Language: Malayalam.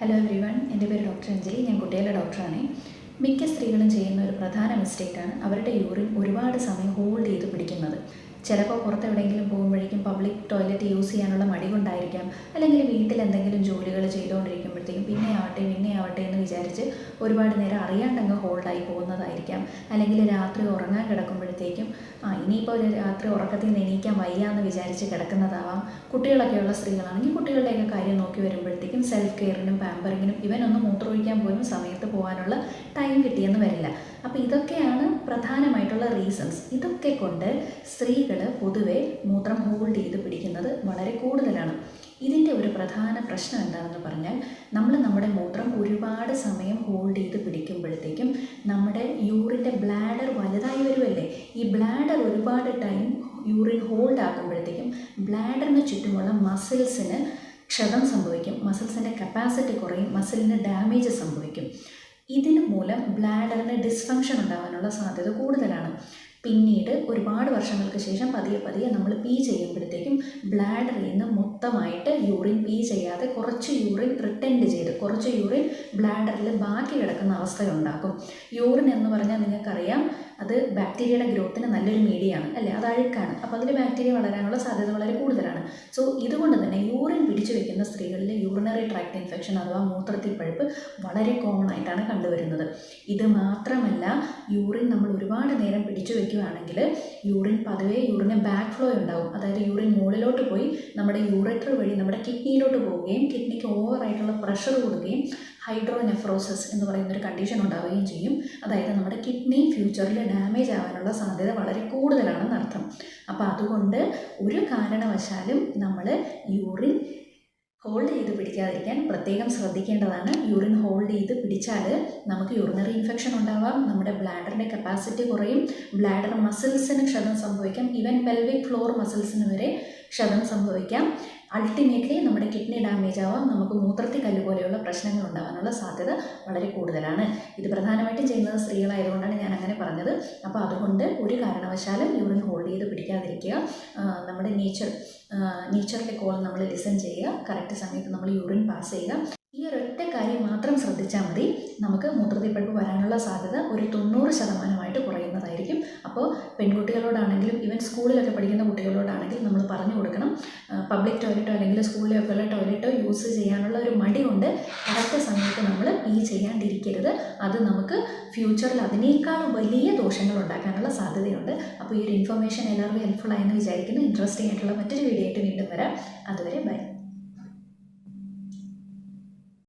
ഹലോ എവ്രിവൺ, എൻ്റെ പേര് ഡോക്ടർ അഞ്ജലി. ഞാൻ കുട്ടികളുടെ ഡോക്ടറാണ്. മിക്ക സ്ത്രീകളും ചെയ്യുന്ന ഒരു പ്രധാന മിസ്റ്റേക്കാണ് അവരുടെ യൂറിൻ ഒരുപാട് സമയം ഹോൾഡ് ചെയ്ത് പിടിക്കുന്നത്. ചിലപ്പോൾ പുറത്തെവിടെയെങ്കിലും പോകുമ്പോഴേക്കും പബ്ലിക് ടോയ്ലറ്റ് യൂസ് ചെയ്യാനുള്ള മടി കൊണ്ടായിരിക്കാം, അല്ലെങ്കിൽ വീട്ടിൽ എന്തെങ്കിലും ജോലികൾ ചെയ്തുകൊണ്ടിരിക്കുമ്പോഴത്തേക്കും പിന്നെ ആവട്ടെ എന്ന് വിചാരിച്ച് ഒരുപാട് നേരം അറിയാണ്ടങ്ങ് ഹോൾഡായി പോകുന്നതായിരിക്കാം. അല്ലെങ്കിൽ രാത്രി ഉറങ്ങാൻ കിടക്കുമ്പോഴത്തേക്കും ഇനിയിപ്പോൾ രാത്രി ഉറക്കത്തിൽ നിന്ന് എണീക്കാൻ വയ്യാന്ന് വിചാരിച്ച് കിടക്കുന്നതാവാം. കുട്ടികളൊക്കെയുള്ള സ്ത്രീകളാണെങ്കിൽ കുട്ടികളുടെയൊക്കെ കാര്യം നോക്കി വരുമ്പോഴത്തേക്കും സെൽഫ് കെയറിനും പാമ്പറിങ്ങിനും ഇവനൊന്ന് മൂത്രമൊഴിക്കാൻ പോലും സമയത്ത് പോകാനുള്ള ടൈം കിട്ടിയെന്ന് വരില്ല. അപ്പോൾ ഇതൊക്കെയാണ് പ്രധാനമായിട്ടുള്ള റീസൺസ്. ഇതൊക്കെ കൊണ്ട് സ്ത്രീകൾ പൊതുവെ മൂത്രം ഹോൾഡ് ചെയ്ത് പിടിക്കുന്നത് വളരെ കൂടുതലാണ്. ഇതിൻ്റെ ഒരു പ്രധാന പ്രശ്നം എന്താണെന്ന് പറഞ്ഞാൽ, നമ്മുടെ മൂത്രം ഒരുപാട് സമയം ഹോൾഡ് ചെയ്ത് പിടിക്കുമ്പോഴത്തേക്കും നമ്മുടെ യൂറിൻ്റെ ബ്ലാഡർ വലുതായി വരുമല്ലേ. ഈ ബ്ലാഡർ ഒരുപാട് ടൈം യൂറിൻ ഹോൾഡ് ആക്കുമ്പോഴത്തേക്കും ബ്ലാഡറിന് ചുറ്റുമുള്ള മസിൽസിന് ക്ഷതം സംഭവിക്കും, മസിൽസിൻ്റെ കപ്പാസിറ്റി കുറയും, മസിലിന് ഡാമേജ് സംഭവിക്കും. ഇതിന് മൂലം ബ്ലാഡറിന് ഡിസ്ഫങ്ഷൻ ഉണ്ടാകാനുള്ള സാധ്യത കൂടുതലാണ്. പിന്നീട് ഒരുപാട് വർഷങ്ങൾക്ക് ശേഷം പതിയെ നമ്മൾ പീ ചെയ്യുമ്പോഴത്തേക്കും ബ്ലാഡറിൽ നിന്ന് മൊത്തമായിട്ട് യൂറിൻ പീ ചെയ്യാതെ കുറച്ച് യൂറിൻ റിട്ടൻഡ് ചെയ്ത് കുറച്ച് യൂറിൻ ബ്ലാഡറിൽ ബാക്കി കിടക്കുന്ന അവസ്ഥയുണ്ടാക്കും. യൂറിൻ എന്ന് പറഞ്ഞാൽ നിങ്ങൾക്കറിയാം, അത് ബാക്ടീരിയയുടെ ഗ്രോത്തിന് നല്ലൊരു മീഡിയമാണ് അല്ലേ, അത് അഴുക്കാണ്. അപ്പോൾ അതിൽ ബാക്ടീരിയ വളരാനുള്ള സാധ്യത വളരെ കൂടുതലാണ്. സോ ഇതുകൊണ്ട് തന്നെ യൂറിൻ പിടിച്ചു വയ്ക്കുന്ന സ്ത്രീകളിൽ യൂറിനറി ട്രാക്ട് ഇൻഫെക്ഷൻ അഥവാ മൂത്രത്തിൽ പഴുപ്പ് വളരെ കോമൺ ആയിട്ടാണ് കണ്ടുവരുന്നത്. ഇത് മാത്രമല്ല, യൂറിൻ നമ്മൾ ഒരുപാട് നേരം പിടിച്ചു വയ്ക്കുകയാണെങ്കിൽ യൂറിന് ബാക്ക് ഫ്ലോ ഉണ്ടാവും. അതായത് യൂറിൻ മുകളിലോട്ട് പോയി നമ്മുടെ യൂറേറ്റർ വഴി നമ്മുടെ കിഡ്നിയിലോട്ട് പോവുകയും കിഡ്നിക്ക് ഓവറായിട്ടുള്ള പ്രഷർ കൊടുക്കുകയും ഹൈഡ്രോനെഫ്രോസിസ് എന്ന് പറയുന്നൊരു കണ്ടീഷൻ ഉണ്ടാവുകയും ചെയ്യും. അതായത് നമ്മുടെ കിഡ്നി ഫ്യൂച്ചറിൽ ഡാമേജ് ആവാനുള്ള സാധ്യത വളരെ കൂടുതലാണെന്ന് അർത്ഥം. അപ്പോൾ അതുകൊണ്ട് ഒരു കാരണവശാലും നമ്മൾ യൂറിൻ ഹോൾഡ് ചെയ്ത് പിടിക്കാതിരിക്കാൻ പ്രത്യേകം ശ്രദ്ധിക്കേണ്ടതാണ്. യൂറിൻ ഹോൾഡ് ചെയ്ത് പിടിച്ചാൽ നമുക്ക് യൂറിനറി ഇൻഫെക്ഷൻ ഉണ്ടാവാം, നമ്മുടെ ബ്ലാഡറിൻ്റെ കപ്പാസിറ്റി കുറയും, ബ്ലാഡർ മസിൽസിന് ക്ഷതം സംഭവിക്കാം, ഈവൻ പെൽവിക് ഫ്ലോർ മസിൽസിന് വരെ ക്ഷതം സംഭവിക്കാം. അൾട്ടിമേറ്റ്ലി നമ്മുടെ കിഡ്നി ഡാമേജ് ആവാം, നമുക്ക് മൂത്രത്തിൽ കല്ല് പോലെയുള്ള പ്രശ്നങ്ങൾ ഉണ്ടാകാനുള്ള സാധ്യത വളരെ കൂടുതലാണ്. ഇത് പ്രധാനമായിട്ടും ചെയ്യുന്നത് സ്ത്രീകളായതുകൊണ്ടാണ് ഞാൻ അങ്ങനെ പറഞ്ഞത്. അപ്പോൾ അതുകൊണ്ട് ഒരു കാരണവശാലും യൂറിൻ ഹോൾഡ് ചെയ്ത് പിടിക്കാതിരിക്കുക. നമ്മുടെ നേച്ചറിൻ്റെ കോൾ നമ്മൾ ലിസൺ ചെയ്യുക, കറക്റ്റ് സമയത്ത് നമ്മൾ യൂറിൻ പാസ് ചെയ്യുക. ഈ ഒരൊറ്റ കാര്യം മാത്രം ശ്രദ്ധിച്ചാൽ മതി, നമുക്ക് മൂത്രത്തിൽ പഴുപ്പ് വരാനുള്ള സാധ്യത ഒരു 90% കുറയുന്നതായിരിക്കും. അപ്പോൾ പെൺകുട്ടികളോടാണെങ്കിലും ഈവൻ സ്കൂളിലൊക്കെ പഠിക്കുന്ന കുട്ടികളോടാണെങ്കിലും നമ്മൾ പറഞ്ഞു കൊടുക്കണം, പബ്ലിക് ടോയ്ലറ്റോ അല്ലെങ്കിൽ സ്കൂളിലൊക്കെ ഉള്ള ടോയ്ലറ്റോ യൂസ് ചെയ്യാനുള്ള ഒരു മടി കൊണ്ട് കറക്റ്റ് സമയത്ത് നമ്മൾ ഈ ചെയ്യാണ്ടിരിക്കരുത്. അത് നമുക്ക് ഫ്യൂച്ചറിൽ അതിനേക്കാൾ വലിയ ദോഷങ്ങൾ ഉണ്ടാക്കാനുള്ള സാധ്യതയുണ്ട്. അപ്പോൾ ഈ ഒരു ഇൻഫർമേഷൻ എല്ലാവർക്കും ഹെൽപ്ഫുൾ ആയെന്ന് വിചാരിക്കുന്നു. ഇൻട്രസ്റ്റിംഗ് ആയിട്ടുള്ള മറ്റൊരു വീഡിയോ ആയിട്ട് വീണ്ടും വരാം. അതുവരെ ബൈ.